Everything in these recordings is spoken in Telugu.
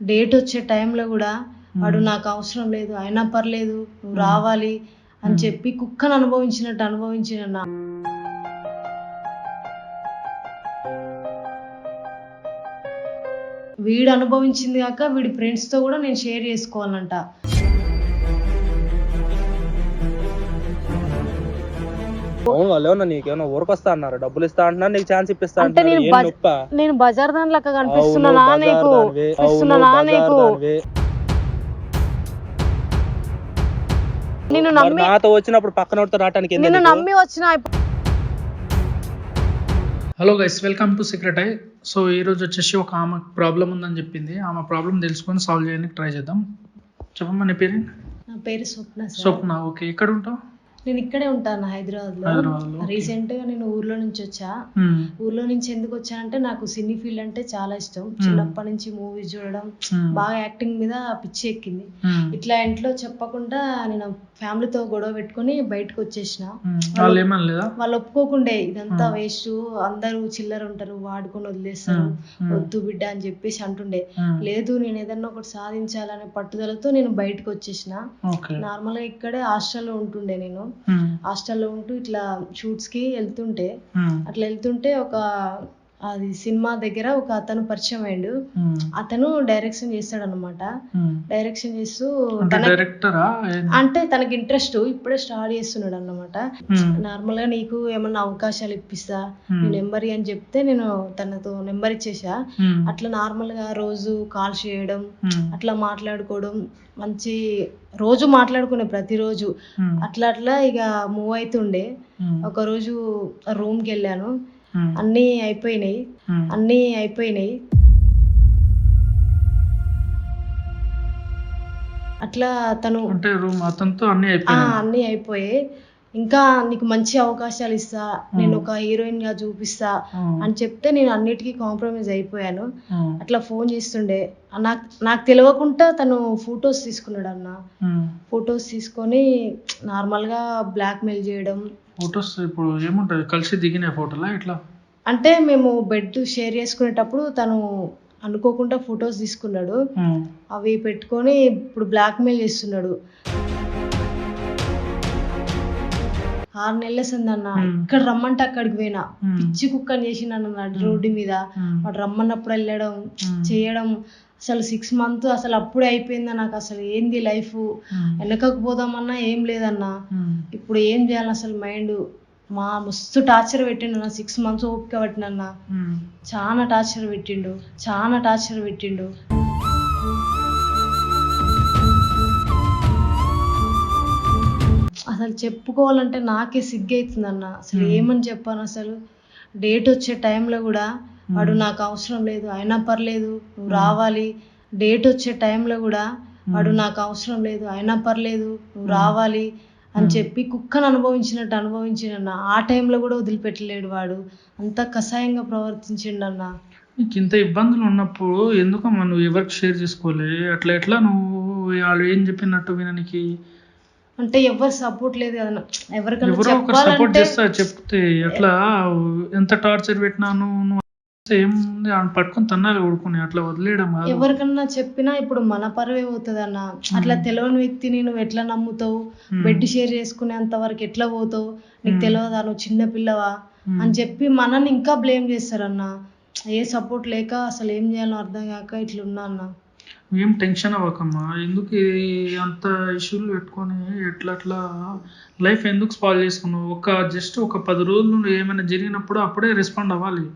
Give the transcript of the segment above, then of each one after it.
డేట్ వచ్చే టైంలో కూడా వాడు నాకు అవసరం లేదు, అయినా పర్లేదు నువ్వు రావాలి అని చెప్పి కుక్కను అనుభవించినట్టు అనుభవించిన వీడు అనుభవించింది కాక వీడి ఫ్రెండ్స్తో కూడా నేను షేర్ చేసుకోవాలంట. అవును, వాళ్ళు ఏమన్నా నీకేమన్నా ఊరికొస్తా అన్నారు, డబ్బులు ఇస్తా అంటున్నారు, నీకు ఛాన్స్ ఇప్పిస్తా అంటే నేను బజార్ దాంట్లో కనిపిస్తున్నానా నీకు? నేను నాతో వచ్చినప్పుడు పక్కన రావడానికి నిన్ను నమ్మి వచ్చిన. Hello guys, welcome to secret I. So ఈరోజు వచ్చేసి ఒక ఆమె ప్రాబ్లం ఉందని చెప్పింది. ఆమె ప్రాబ్లం తెలుసుకొని సాల్వ్ చేయడానికి ట్రై చేద్దాం. చెప్పమ్మా, నీ పేరు? నా పేరు స్వప్న. స్వప్న, ఓకే. ఎక్కడ ఉంటావు? నేను ఇక్కడే ఉంటాను, హైదరాబాద్ లో. రీసెంట్ గా నేను ఊర్లో నుంచి వచ్చా. ఊర్లో నుంచి ఎందుకు వచ్చానంటే నాకు సినీ ఫీల్డ్ అంటే చాలా ఇష్టం. చిన్నప్పటి నుంచి మూవీస్ చూడడం, బాగా యాక్టింగ్ మీద పిచ్చి ఎక్కింది. ఇట్లా ఇంట్లో చెప్పకుండా నేను ఫ్యామిలీతో గొడవ పెట్టుకుని బయటకు వచ్చేసిన. వాళ్ళు ఒప్పుకోకుండే, ఇదంతా వేస్ట్, అందరూ చిల్లర ఉంటారు, వాడుకొని వదిలేస్తారు, వద్దు బిడ్డ అని చెప్పేసి అంటుండే. లేదు, నేను ఏదన్నా ఒకటి సాధించాలనే పట్టుదలతో నేను బయటకు వచ్చేసిన. నార్మల్ గా ఇక్కడే హాస్టల్లో ఉంటుండే. నేను హాస్టల్లో ఉంటూ ఇట్లా షూట్స్ కి వెళ్తుంటే ఒక అది సినిమా దగ్గర ఒక అతను పరిచయం అయ్యాడు. అతను డైరెక్షన్ చేస్తాడు అనమాట. డైరెక్షన్ చేస్తూ అంటే తనకి ఇంట్రెస్ట్, ఇప్పుడే స్టార్ట్ చేస్తున్నాడు అన్నమాట. నార్మల్ గా నీకు ఏమన్నా అవకాశాలు ఇప్పిస్తా, నీ నెంబర్ అని చెప్తే నేను తనతో నెంబర్ ఇచ్చేసా. అట్లా నార్మల్ గా రోజు కాల్ చేయడం, అట్లా మాట్లాడుకోవడం, మంచి రోజు మాట్లాడుకునే ప్రతిరోజు అట్లా ఇక మూవ్ అవుతుండే. ఒక రోజు రూమ్ కి వెళ్ళాను, అన్నీ అయిపోయినాయి. అట్లా తను అన్నీ అయిపోయాయి. ఇంకా నీకు మంచి అవకాశాలు ఇస్తా, నేను ఒక హీరోయిన్ గా చూపిస్తా అని చెప్తే నేను అన్నిటికీ కాంప్రమైజ్ అయిపోయాను. అట్లా ఫోన్ చేస్తుండే. నాకు తెలియకుండా తను ఫొటోస్ తీసుకున్నాడు అన్న. ఫొటోస్ తీసుకొని నార్మల్ గా బ్లాక్ మెయిల్ చేయడం. ఫొటోస్ ఇప్పుడు ఏముంటది, కలిసి దిగిన ఫోటోలా ఎట్లా అంటే మేము బెడ్ షేర్ చేసుకునేటప్పుడు తను అనుకోకుండా ఫొటోస్ తీసుకున్నాడు. అవి పెట్టుకొని ఇప్పుడు బ్లాక్ మెయిల్ చేస్తున్నాడు. 6 నెలల సందన్న ఇక్కడ రమ్మంటే అక్కడికి పోయినా, పిచ్చి కుక్కని చేసిందన్న రోడ్డు మీద. వాడు రమ్మన్నప్పుడు వెళ్ళడం చేయడం. అసలు 6 months అసలు అప్పుడే అయిపోయిందా నాకు. అసలు ఏంది లైఫ్, వెనకకు పోదామన్నా ఏం లేదన్నా. ఇప్పుడు ఏం చేయాలి అసలు మైండ్ మస్తు టార్చర్ పెట్టిండు నా. 6 months ఓపిక పట్టినన్నా. చాలా టార్చర్ పెట్టిండు. అసలు చెప్పుకోవాలంటే నాకే సిగ్గైతుంది అన్న. అసలు ఏమని చెప్పాను అసలు. డేట్ వచ్చే టైంలో కూడా వాడు నాకు అవసరం లేదు, అయినా పర్లేదు నువ్వు రావాలి. డేట్ వచ్చే టైంలో కూడా వాడు నాకు అవసరం లేదు, అయినా పర్లేదు నువ్వు రావాలి అని చెప్పి కుక్కను అనుభవించినట్టు అనుభవించిండన్న. ఆ టైంలో కూడా వదిలిపెట్టలేడు వాడు. అంత కషాయంగా ప్రవర్తించిండన్న. నీకు ఇంత ఇబ్బందులు ఉన్నప్పుడు ఎందుకమ్మా నువ్వు ఎవరికి షేర్ చేసుకోలే? అట్లా ఎట్లా నువ్వు వాళ్ళు ఏం చెప్పినట్టు విననికి? అంటే ఎవరు సపోర్ట్ లేదు కదా, ఎవరికైనా సపోర్ట్ చేస్తా చెప్తే అట్లా. ఎంత టార్చర్ పెట్టినాను ఏముంది, పట్టుకొని తన్నాలి ఊడుకుని, అట్లా వదిలేయడం కాదు. ఎవరికన్నా చెప్పినా ఇప్పుడు మన పరువే పోతుంది అన్న. అట్లా తెలియని వ్యక్తిని నువ్వు ఎట్లా నమ్ముతావు? బెడ్ షేర్ చేసుకునేంత వరకు ఎట్లా పోతావు? నీకు తెలియదా, నువ్వు చిన్న పిల్లవా అని చెప్పి మనల్ని ఇంకా బ్లేమ్ చేస్తారన్న. ఏ సపోర్ట్ లేక అసలు ఏం చేయాలో అర్థం కాక ఇట్లున్నా అన్న. ఏం టెన్షన్ అవ్వకమ్మా, ఎందుకు అంత ఇష్యూలు పెట్టుకొని ఎట్లా లైఫ్ ఎందుకు స్పాయిల్ చేసుకున్నావు? జస్ట్ ఒక 10 రోజులు ఏమైనా జరిగినప్పుడు అప్పుడే రెస్పాండ్ అవ్వాలి.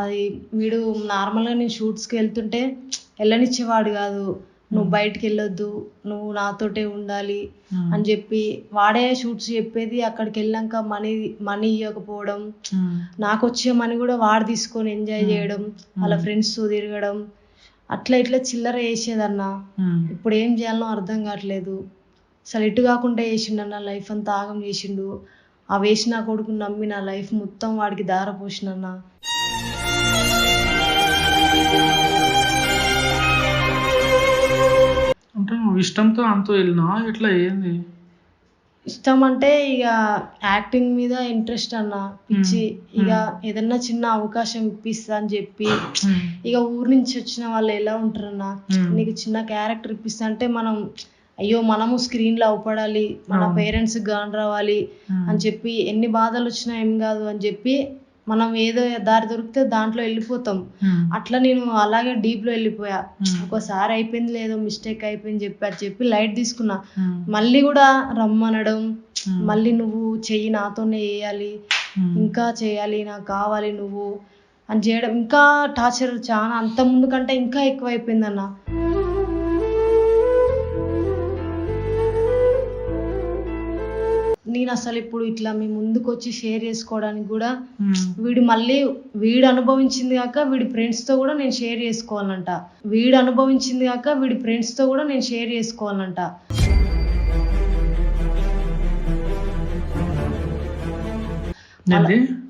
అది వీడు నార్మల్గా నేను షూట్స్కి వెళ్తుంటే వెళ్ళనిచ్చేవాడు కాదు. నువ్వు బయటికి వెళ్ళొద్దు, నువ్వు నాతోటే ఉండాలి అని చెప్పి వాడే షూట్స్ చెప్పేది. అక్కడికి వెళ్ళాక మనీ ఇవ్వకపోవడం, నాకు వచ్చే మనీ కూడా వాడు తీసుకొని ఎంజాయ్ చేయడం, వాళ్ళ ఫ్రెండ్స్తో తిరగడం, అట్లా ఇట్లా చిల్లర వేసేదన్న. ఇప్పుడు ఏం చేయాలనో అర్థం కావట్లేదు. అసలు ఎటు కాకుండా చేసిండన్న, లైఫ్ అంతా ఆగం చేసిండు. ఆ వేసిన కొడుకు నమ్మి నా లైఫ్ మొత్తం వాడికి దారపోసినన్న. అంటే నువ్వు ఇష్టంతో అంతో వెళ్ళినా ఎట్లా ఏంది? ఇష్టం అంటే ఇక యాక్టింగ్ మీద ఇంట్రెస్ట్ అన్న పిచ్చి. ఇక ఏదన్నా చిన్న అవకాశం ఇప్పిస్తా అని చెప్పి ఇక ఊరు నుంచి వచ్చిన వాళ్ళు ఎలా ఉంటారన్న, నీకు చిన్న క్యారెక్టర్ ఇప్పిస్తా అంటే మనం అయ్యో మనము స్క్రీన్ లో అవపడాలి, మన పేరెంట్స్ గాని రావాలి అని చెప్పి ఎన్ని బాధలు వచ్చినా ఏం కాదు అని చెప్పి మనం ఏదో దారి దొరికితే దాంట్లో వెళ్ళిపోతాం. అట్లా నేను అలాగే డీప్ లో వెళ్ళిపోయా. ఒకసారి అయిపోయింది లేదో మిస్టేక్ అయిపోయింది చెప్పి లైట్ తీసుకున్నా. మళ్ళీ కూడా రమ్మనడం, మళ్ళీ నువ్వు చెయ్యి నాతోనే వేయాలి, ఇంకా చేయాలి, నాకు కావాలి నువ్వు అని చేయడం, ఇంకా టార్చర్ చాలా అంత ముందు కంటే ఇంకా ఎక్కువ అయిపోయింది అన్న. నేను అసలు ఇప్పుడు ఇట్లా మీ ముందుకు వచ్చి షేర్ చేసుకోవడానికి కూడా వీడు అనుభవించింది కాక వీడి ఫ్రెండ్స్ తో కూడా నేను షేర్ చేసుకోవాలంట.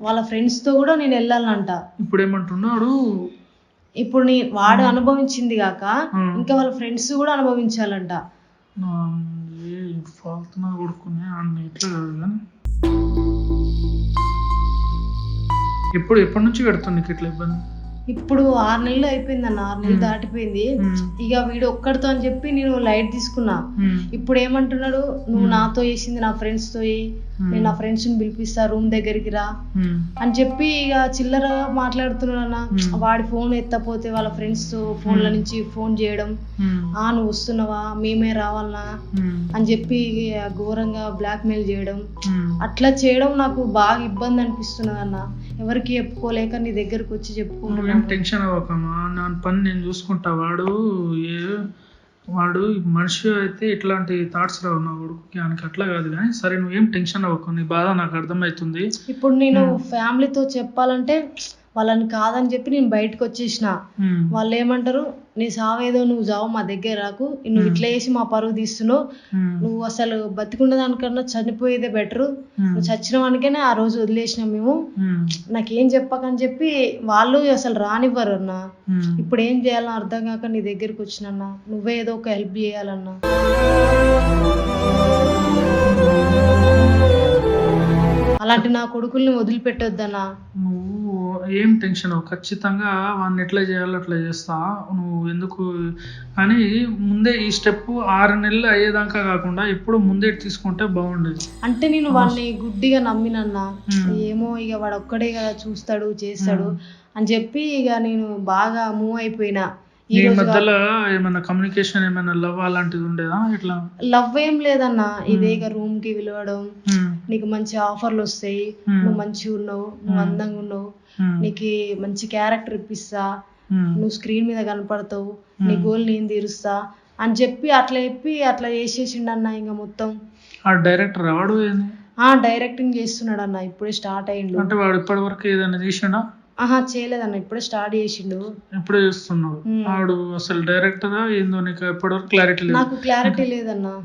వాళ్ళ ఫ్రెండ్స్ తో కూడా నేను వెళ్ళాలంట. ఇప్పుడు ఏమంటున్నాడు, ఇప్పుడు వాడు అనుభవించింది కాక ఇంకా వాళ్ళ ఫ్రెండ్స్ కూడా అనుభవించాలంట. ఎప్పటి నుంచి పెడుతుంది నీకు ఇట్లా ఇబ్బంది? ఇప్పుడు 6 నెలలు అయిపోయిందన్న, 6 నెలలు దాటిపోయింది. ఇక వీడు ఒక్కడితో అని చెప్పి నేను లైట్ తీసుకున్నా. ఇప్పుడు ఏమంటున్నాడు, నువ్వు నాతో వేసింది నా ఫ్రెండ్స్ తో, నేను నా ఫ్రెండ్స్ ని పిలిపిస్తా రూమ్ దగ్గరికి రా అని చెప్పి ఇక చిల్లర మాట్లాడుతున్నాడు అన్న. వాడి ఫోన్ ఎత్తపోతే వాళ్ళ ఫ్రెండ్స్ ఫోన్ల నుంచి ఫోన్ చేయడం, నువ్వు వస్తున్నావా, మేమే రావాలనా అని చెప్పి ఘోరంగా బ్లాక్ మెయిల్ చేయడం. అట్లా చేయడం నాకు బాగా ఇబ్బంది అనిపిస్తున్నది అన్న. ఎవరికి చెప్పుకోలేక నీ దగ్గరకు వచ్చి చెప్పుకుంటున్నాను. టెన్షన్ అవ్వకమ్మా, నా పని నేను చూసుకుంటా. వాడు మనిషి అయితే ఇట్లాంటి థాట్స్ రావు నా కొడుకుకి, ఆయనకి అట్లా కాదు. కానీ సరే నువ్వేం టెన్షన్ అవ్వకు, నీ బాధ నాకు అర్థమవుతుంది. ఇప్పుడు నేను ఫ్యామిలీతో చెప్పాలంటే వాళ్ళని కాదని చెప్పి నేను బయటకు వచ్చేసిన. వాళ్ళు ఏమంటారు, నీ సావేదో నువ్వు చావు, మా దగ్గర రాకు, నువ్వు ఇట్లా వేసి మా పరువు తీస్తున్నావు, నువ్వు అసలు బతికున్న దానికన్నా చనిపోయేదే బెటరు, నువ్వు చచ్చిన వానికైనా ఆ రోజు వదిలేసినాం మేము, నాకేం చెప్పకని చెప్పి వాళ్ళు అసలు రానివ్వరు అన్న. ఇప్పుడు ఏం చేయాలన్నా అర్థం కాక నీ దగ్గరికి వచ్చినన్నా, నువ్వే ఏదో ఒక హెల్ప్ చేయాలన్నా. అలాంటి నా కొడుకుల్ని వదిలిపెట్టొద్దన్నా. నువ్వు ఏం టెన్షన్, ఖచ్చితంగా వాడిని ఎట్లా చేయాలో అట్లా చేస్తా. నువ్వు ఎందుకు కానీ ముందే ఈ స్టెప్ 6 నెలలు అయ్యేదాకా కాకుండా ఎప్పుడు ముందే తీసుకుంటే బాగుండేది. అంటే నేను వాడిని గుడ్డిగా నమ్మినన్నా, ఏమో ఇక వాడు ఒక్కడే కదా చూస్తాడు చేస్తాడు అని చెప్పి ఇక నేను బాగా మూవ్ అయిపోయినా. ఈ మధ్యలో ఏమైనా కమ్యూనికేషన్, ఏమైనా లవ్ అలాంటిది ఉండేదా? ఇట్లా లవ్ ఏం లేదన్నా, ఇదే ఇక రూమ్ కి పిలవడం, నీకు మంచి ఆఫర్లు వస్తాయి, నువ్వు మంచిగా ఉన్నావు, నువ్వు అందంగా ఉన్నావు, నీకు మంచి క్యారెక్టర్ ఇప్పిస్తా, నువ్వు స్క్రీన్ మీద కనపడతావు, నీ గోల్ నేను తీరుస్తా అని చెప్పి అట్లా చేసేసిండు అన్న. ఇంకా మొత్తం డైరెక్టర్ వాడు డైరెక్టింగ్ చేస్తున్నాడు అన్న, ఇప్పుడే స్టార్ట్ అయ్యిండు. అంటే వాడు ఇప్పటి వరకు ఏదైనా తీసిండా? చేయలేదన్న, ఇప్పుడే స్టార్ట్ చేసిండు. ఇప్పుడే చేస్తున్నావు. వాడు అసలు డైరెక్టరా ఏందో నీకు ఇప్పటి వరకు క్లారిటీ లేదు? నాకు క్లారిటీ లేదన్నా.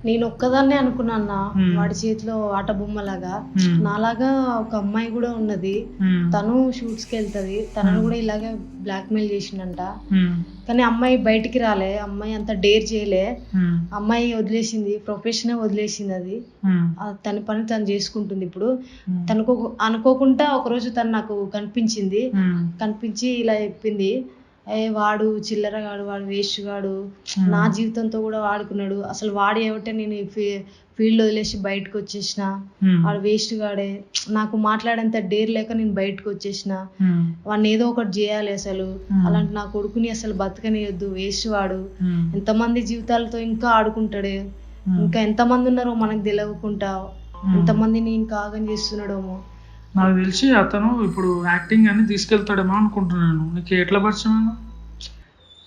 నేను ఒక్కదాన్నే అనుకున్నా వాడి చేతిలో ఆట బొమ్మలాగా. నాలాగా ఒక అమ్మాయి కూడా ఉన్నది, తను షూట్స్ కి వెళ్తది, తనను కూడా ఇలాగే బ్లాక్ మెయిల్ చేసిండంట. కానీ అమ్మాయి బయటికి రాలే, అమ్మాయి అంత డేర్ చేయలే, అమ్మాయి వదిలేసింది, ప్రొఫెషన్ వదిలేసింది. అది తన పని తను చేసుకుంటుంది. ఇప్పుడు తనకు అనుకోకుండా ఒకరోజు తను నాకు కనిపించి ఇలా చెప్పింది, వాడు చిల్లరగాడు, వాడు వేస్ట్ గాడు, నా జీవితంతో కూడా వాడుకున్నాడు, అసలు వాడు ఏమిటే నేను ఫీల్డ్ వదిలేసి బయటకు వచ్చేసిన, వాడు వేస్ట్ గాడే, నాకు మాట్లాడేంత డేర్ లేక నేను బయటకు వచ్చేసిన, వాడిని ఏదో ఒకటి చేయాలి, అసలు అలాంటి నా కొడుకుని అసలు బతకనియొద్దు, వేస్ట్ వాడు, ఎంతమంది జీవితాలతో ఇంకా ఆడుకుంటాడే, ఇంకా ఎంతమంది ఉన్నారో మనకు తెలియకుండా, ఎంతమందిని ఇంకా ఆగం చేస్తున్నాడేమో. నాకు తెలిసి అతను ఇప్పుడు యాక్టింగ్ అని తీసుకెళ్తాడేమో అనుకుంటున్నాను. నీకు ఎట్లా పరిచయం?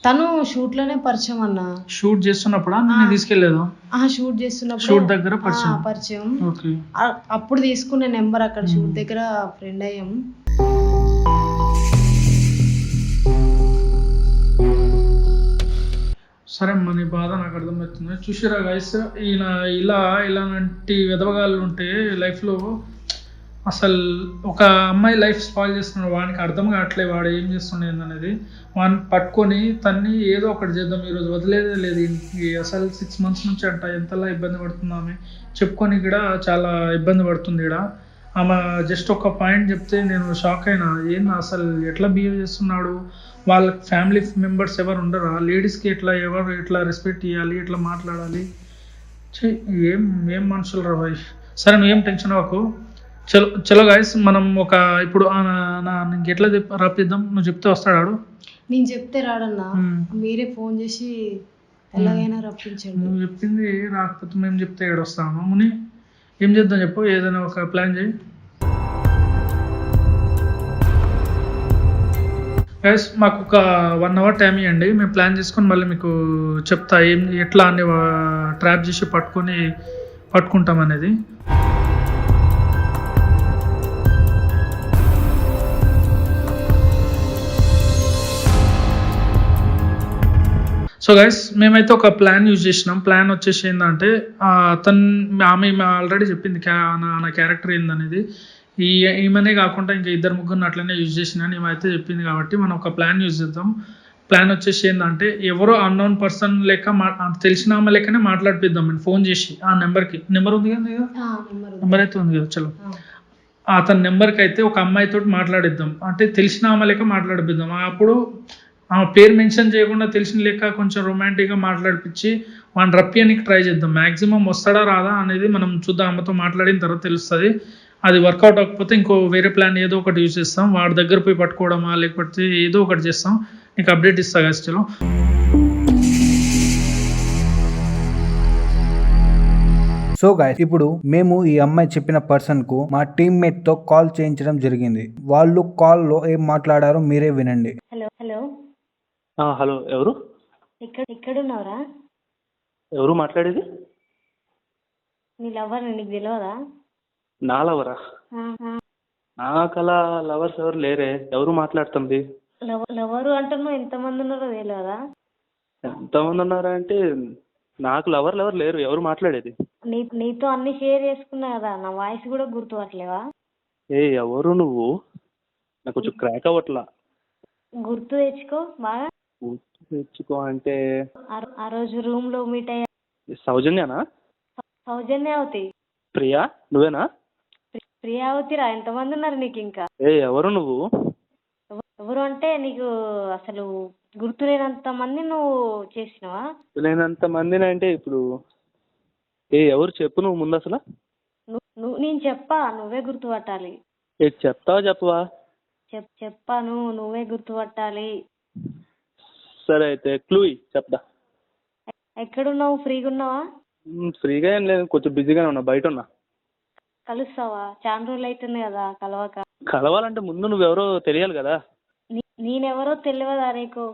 తను షూట్ లోనే పరిచయం అన్న. షూట్ చేస్తున్నప్పుడు నేను తీసుకెళ్లేదా? షూట్ చేస్తున్నప్పుడు షూట్ దగ్గర పరిచయం. అప్పుడు తీసుకునే నెంబర్ అక్కడ షూట్ దగ్గర ఫ్రెండ్ అయ్యాం. సరే అమ్మా, నీ బాధ నాకు అర్థమవుతుంది. చూసిరా గైస్, ఇలాంటి వెధవగాళ్ళు ఉంటే లైఫ్లో అసలు ఒక అమ్మాయి లైఫ్ స్పాయిల్ చేస్తున్నాడు, వానికి అర్థం కావట్లేదు వాడు ఏం చేస్తుండేది అనేది. వాడిని పట్టుకొని తన్ని ఏదో ఒకటి చేద్దాం, ఈరోజు వదిలేదే లేదు ఇంటికి. అసలు 6 months నుంచి అంట ఎంతలా ఇబ్బంది పడుతుంది ఆమె, చెప్పుకొని కూడా చాలా ఇబ్బంది పడుతుంది ఇక్కడ. ఆమె జస్ట్ ఒక పాయింట్ చెప్తే నేను షాక్ అయినా, ఏంది అసలు ఎట్లా బిహేవ్ చేస్తున్నాడు, వాళ్ళ ఫ్యామిలీ మెంబర్స్ ఎవరు ఉండరా, లేడీస్కి ఎవరు ఎట్లా రెస్పెక్ట్ ఇవ్వాలి, ఎట్లా మాట్లాడాలి, ఏం ఏం మనుషులు రా భాయ్. సరే నువ్వేం టెన్షన్ అవ్వకు, చలో చలో గాయస్ మనం ఒక ఇప్పుడు నీకు ఎట్లా రప్పిద్దాం, నువ్వు చెప్తే వస్తాడు. నేను చెప్తే రాడన్నా, మీరే ఫోన్ చేసి ఎలాగైనా రప్పించండి. నువ్వు చెప్పింది రాకపోతే మేము చెప్తే ఏడొస్తాము. ముని ఏం చేద్దాం చెప్పు, ఏదైనా ఒక ప్లాన్ చేయి. గైస్ మాకు ఒక 1 hour టైం ఇవ్వండి, మేము ప్లాన్ చేసుకొని మళ్ళీ మీకు చెప్తా ఏం ఎట్లా అన్ని ట్రాప్ చేసి పట్టుకుంటాం అనేది. సో గైస్ మేమైతే ఒక ప్లాన్ యూజ్ చేసినాం. ప్లాన్ వచ్చేసి ఏంటంటే ఆమె ఆల్రెడీ చెప్పింది నా క్యారెక్టర్ ఏందనేది. ఈమెనే కాకుండా ఇంకా 2-3 అట్లనే యూజ్ చేసిన ఏమైతే చెప్పింది కాబట్టి మనం ఒక ప్లాన్ యూజ్ చేద్దాం. ప్లాన్ వచ్చేసి ఏంటంటే ఎవరో అన్నోన్ పర్సన్ లెక్క తెలిసిన ఆమె లెక్కనే మాట్లాడిపిద్దాం. నేను ఫోన్ చేసి ఆ నెంబర్కి, నెంబర్ ఉంది కదా, నెంబర్ అయితే ఉంది కదా, చలో అతని నెంబర్కి అయితే ఒక అమ్మాయితో మాట్లాడిద్దాం. అంటే తెలిసిన ఆమె లెక్క మాట్లాడిపిద్దాం. అప్పుడు ఆమె పేరు మెన్షన్ చేయకుండా తెలిసిన లెక్క కొంచెం రొమాంటిక్గా మాట్లాడిపించి వాడిని రప్పియడానికి ట్రై చేద్దాం. మ్యాక్సిమం వస్తాడా రాదా అనేది మనం చూద్దాం, ఆమెతో మాట్లాడిన తర్వాత తెలుస్తుంది. అది వర్కౌట్ అవ్వకపోతే ఇంకో వేరే ప్లాన్ ఏదో ఒకటి యూజ్ చేస్తాం, వాడి దగ్గర పోయి పట్టుకోవడమా లేకపోతే ఏదో ఒకటి చేస్తాం. నీకు అప్డేట్ ఇస్తా కదా. చలో సో గైస్ ఇప్పుడు మేము ఈ అమ్మాయి చెప్పిన పర్సన్ కు మా టీమ్మేట్ తో కాల్ చేయించడం జరిగింది. వాళ్ళు కాల్ లో ఏం మాట్లాడారో మీరే వినండి. హలో హలో హలో, ఎవరు ఎక్కడున్నావురా? ఎవరు మాట్లాడేది? నీ లవర్ నీకు తెలియదా? నా లవరా? నాకు అలా లవర్స్ ఎవరు లేరే. ఎవరు మాట్లాడుతుంది? లవరు అంటున్నావు, ఎంతమంది ఉన్నారో తెలియదా? ఎంతమంది ఉన్నారా అంటే నాకు లవర్లు ఎవరు లేరు. ఎవరు మాట్లాడేది? నీతో అన్ని షేర్ చేసుకున్నా కదా, నా వాయిస్ కూడా గుర్తుపట్టలేవా? ఎవరు నువ్వు? నాకు కొంచెం క్రాక్ అవ్వట్లా. గుర్తు తెచ్చుకో బాగా. గుర్తు తెచ్చుకో అంటే ఆ రోజు రూమ్ లో మీట్ అయ్యా. సౌజన్యనా? సౌజన్యావతి. ప్రియా నువ్వేనా? ప్రియావతిరా. ఎంతమంది ఉన్నారు నీకు ఇంకా? ఎవరు నువ్వు? ఎవరు అంటే నీకు అసలు గుర్తులేనంత మంది నువ్వు చేసినావా? లేనంత మందిని అంటే ఇప్పుడు ఎవరు చెప్పు నువ్వు ముందు అసలు. నేను చెప్పా, నువ్వే గుర్తుపట్టాలి. చెప్తావా చెప్పవా? చెప్పాను, నువ్వే గుర్తుపట్టాలి. సరే అయితే క్లూ చెప్తా. ఎక్కడున్నావు? ఫ్రీగా ఉన్నావా? ఫ్రీగా ఏం లేదు, కొంచెం బిజీగానే ఉన్నా, బయట ఉన్నా. కలుస్తావా? చాలా రోజులు అవుతుంది కదా కలవక. కలవాలంటే ముందు నువ్వెవరో తెలియాలి కదా. నేనెవరో తెలియదా నీకు?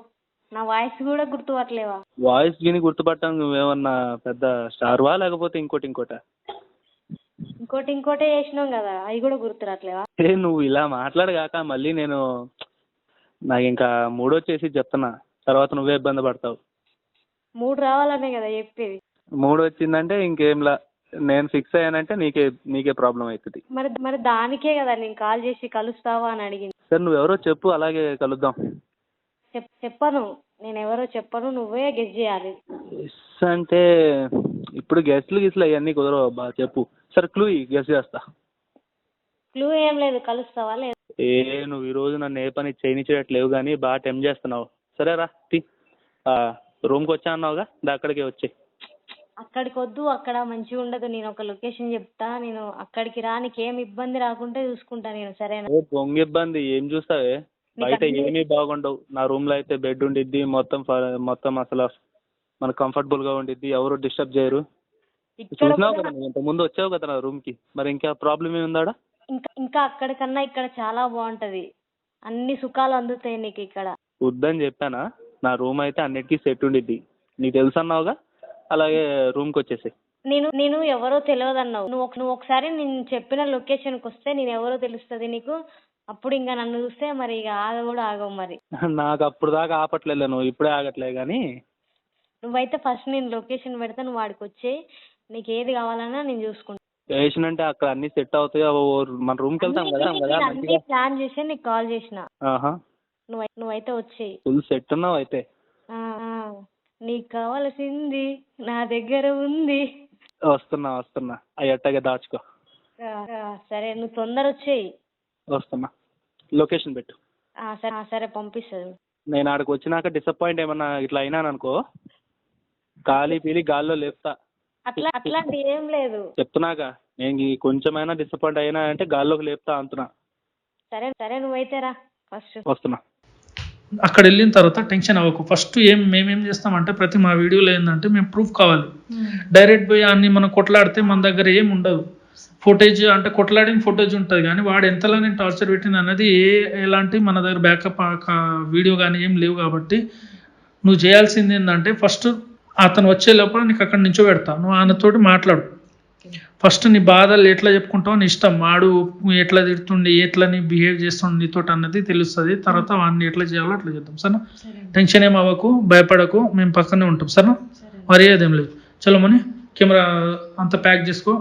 నా వాయిస్ కూడా గుర్తుపట్టలేవా? వాయిస్ గిని గుర్తుపట్టాను. నువ్వేమన్నా పెద్ద స్టార్వా లేకపోతే ఇంకోటే చేసినాం కదా, అవి కూడా గుర్తురాట్లేవా? నువ్వు ఇలా మాట్లాడగాక మళ్ళీ నాకు ఇంకా మూడొచ్చేసి చెప్తున్నా, తర్వాత నువ్వే ఇబ్బంది పడతావు. మూడు రావాలనే కదా చెప్పేది. మూడు వచ్చిందంటే ఇంకేంలా, నేను ఫిక్స్ అయ్యానంటే నీకే ప్రాబ్లం అవుతుంది. మరి దానికే కదా నేను కాల్ చేసి కలుస్తావా అని అడిగింది. సరే నువ్వెవరో చెప్పు, అలాగే కలుద్దాం. చెప్పను, నేను ఎవరో చెప్పను, నువ్వే గెస్ చేయాలి. అంటే ఇప్పుడు గెస్ట్లు అవన్నీ కుదరవు అబ్బా, చెప్పు. సరే క్లూ గెస్ చేస్తా. క్లూ ఏం లేదు, కలుస్తావా లేదు? నువ్వు ఈరోజు నన్ను ఏ పని చేయనిచ్చేటట్లేవు కానీ బాగా టెంప్ట్ చేస్తున్నావు. సరేరా రూమ్కి వచ్చా అన్నావుగా, అక్కడికే వచ్చే. అక్కడికి వద్దు, అక్కడ మంచిగా ఉండదు. నేను ఒక లొకేషన్ చెప్తా, నేను అక్కడికి రా, నీకేం ఇబ్బంది రాకుంటే చూసుకుంటా నేను, సరేనా? బొంగ ఇబ్బంది ఏం చూస్తావే, బయట ఏమీ బాగుండవు. నా రూమ్ లో అయితే బెడ్ ఉండిద్ది, మొత్తం అసలు మనకు కంఫర్టబుల్ గా ఉండిద్ది, ఎవరు డిస్టర్బ్ చేయరు. చూసినావు కదా, ఇంత ముందు వచ్చావు కదా నా రూమ్ కి, మరి ఇంకా ప్రాబ్లం ఏముందాడా? ఇంకా అక్కడికన్నా ఇక్కడ చాలా బాగుంటది, అన్ని సుఖాలు అందుతాయి నీకు ఇక్కడ. వద్దని చెప్పానా? నా రూమ్ అయితే అన్నిటికీ సెట్ ఉండిద్ది, నీకు తెలుసు అన్నావుగా, అలాగే రూమ్ కి వచ్చేసి. నేను ఎవరో తెలియదు అన్నావు, నువ్వు ఒకసారి నేను చెప్పిన లొకేషన్కి వస్తే నేను ఎవరో తెలుస్తుంది నీకు. అప్పుడు ఇంకా నన్ను చూస్తే మరి ఇక ఆగవు మరి. నాకు అప్పుడు దాకా ఆపట్లేదు, నువ్వు ఇప్పుడే ఆగట్లే కానీ. నువ్వైతే ఫస్ట్ నేను లొకేషన్ పెడతా, నువ్వు వాడికి వచ్చే, నీకు ఏది కావాలన్నా నేను చూసుకుంటా. వేసినంటే అక్కడ అన్ని సెట్ అవుతాయి. మన రూమ్కి వెళ్తాం కదా అన్ని ప్లాన్ చేసి నీకు కాల్ చేసిన. ఆహా, నువ్వైతే వచ్చేయి. ఫుల్ సెట్ ఉన్నావు అయితే. నీకు కావాల్సింది నా దగ్గర ఉంది. వస్తున్నా అవి అట్టగా దాచుకో. సరే నువ్వు తొందర వచ్చేయి. వస్తున్నా, లొకేషన్ పెట్టు. సరే పంపిస్తుంది. నేను ఆడికి వచ్చినాక డిసప్పాయింట్ ఏమన్నా ఇట్లా అయినాను అనుకో, గాలి పీలి గాల్లో లేపుతా. అట్లాంటి ఏం లేదు చెప్తున్నాగా, నేను కొంచెమైనా డిసప్పాయింట్ అయినా అంటే గాల్లోకి లేపుతా అంటున్నా. సరే నువ్వైతే రా ఫస్ట్. వస్తున్నా. అక్కడ వెళ్ళిన తర్వాత టెన్షన్ అవ్వకు. ఫస్ట్ మేమేం చేస్తామంటే ప్రతి మా వీడియోలో ఏంటంటే మేము ప్రూఫ్ కావాలి. డైరెక్ట్ పోయి అన్ని మనం కొట్లాడితే మన దగ్గర ఏం ఉండదు. ఫుటేజ్ అంటే కొట్లాడిన ఫుటేజ్ ఉంటుంది కానీ వాడు ఎంతలా నేను టార్చర్ పెట్టింది అన్నది ఎలాంటి మన దగ్గర బ్యాకప్ వీడియో కానీ ఏం లేవు. కాబట్టి నువ్వు చేయాల్సింది ఏంటంటే ఫస్ట్ అతను వచ్చే లోపల నీకు అక్కడ నుంచో పెడతా, నువ్వు ఆయనతోటి మాట్లాడు. ఫస్ట్ నీ బాధలు ఎట్లా చెప్పుకుంటావు నీ ఇష్టం. వాడు ఎట్లా తిడుతుండి, ఎట్లా నీ బిహేవ్ చేస్తుండే నీతోటి అన్నది తెలుస్తుంది. తర్వాత వాడిని ఎట్లా చేయాలో అట్లా చేద్దాం. సరేనా? టెన్షన్ ఏం అవ్వకు, భయపడకు, మేము పక్కనే ఉంటాం. సరేనా? మరి అదేం లేదు. చలో మని కెమెరా అంతా ప్యాక్ చేసుకో.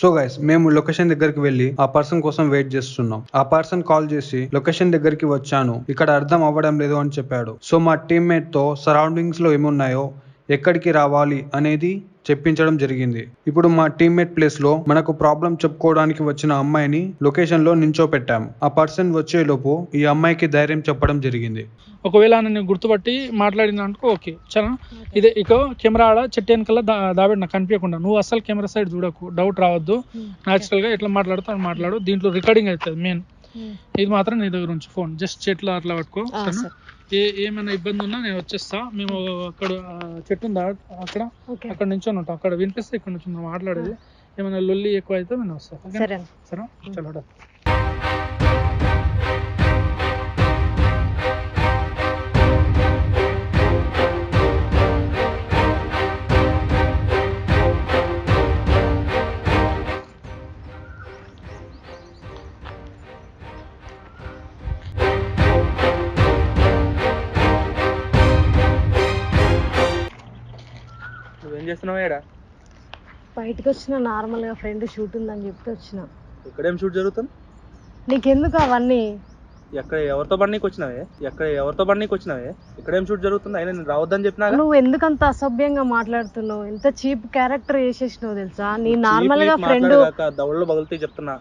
సో గైస్, మేము లొకేషన్ దగ్గరికి వెళ్ళి ఆ పర్సన్ కోసం వెయిట్ చేస్తున్నాం. ఆ పర్సన్ కాల్ చేసి లొకేషన్ దగ్గరికి వచ్చాను, ఇక్కడ అర్థం అవ్వడం లేదు అని చెప్పాడు. సో మా టీమ్మేట్ తో సరౌండింగ్స్ లో ఏమున్నాయో, ఎక్కడికి రావాలి అనేది చెప్పించడం జరిగింది. ఇప్పుడు మా టీమ్మేట్ ప్లేస్ లో మనకు ప్రాబ్లం చెప్పుకోవడానికి వచ్చిన అమ్మాయిని లొకేషన్ లో నించోపెట్టాం. ఆ పర్సన్ వచ్చేలోపు ఈ అమ్మాయికి ధైర్యం చెప్పడం జరిగింది. ఒకవేళ నేను గుర్తుపట్టి మాట్లాడిన అనుకో ఓకే. చాలా ఇదే ఇక కెమెరా ఆడ చెట్టు వెనకల్లా దాబెట్టి నాకు కనిపించకుండా నువ్వు అసలు కెమెరా సైడ్ చూడకు, డౌట్ రావద్దు. న్యాచురల్గా ఎట్లా మాట్లాడుతూ మాట్లాడు. దీంట్లో రికార్డింగ్ అవుతుంది మెయిన్. ఇది మాత్రం నీ దగ్గర ఉంచి ఫోన్ జస్ట్ చెట్లు అట్లా పట్టుకో. ఏమైనా ఇబ్బంది ఉన్నా నేను వచ్చేస్తా. మేము అక్కడ చెట్టు ఉందా అక్కడ నుంచి ఉంటాం. అక్కడ వినిపిస్తే ఇక్కడ నుంచి మాట్లాడేది. ఏమైనా లొల్లి ఎక్కువ అయితే నేను వస్తాను. సరే చలో. నువ్వేం చేస్తున్నావు? ఏడా బయటకు వచ్చిన నార్మల్ గా ఫ్రెండ్ షూట్ ఉందని చెప్పి వచ్చిన. ఇక్కడేం షూట్ జరుగుతుంది? నీకెందుకు అవన్నీ? ఎవరితో పడికి వచ్చినావే? ఇక్కడేం షూట్ జరుగుతుంది? అయినా నేను రావద్దని చెప్పినా. నువ్వు ఎందుకంత అసభ్యంగా మాట్లాడుతున్నావు? ఎంత చీప్ క్యారెక్టర్ చేసేసినావు తెలుసా? నీ నార్మల్ గా ఫ్రెండ్ దవడలో పగులుతాయి చెప్తున్నా.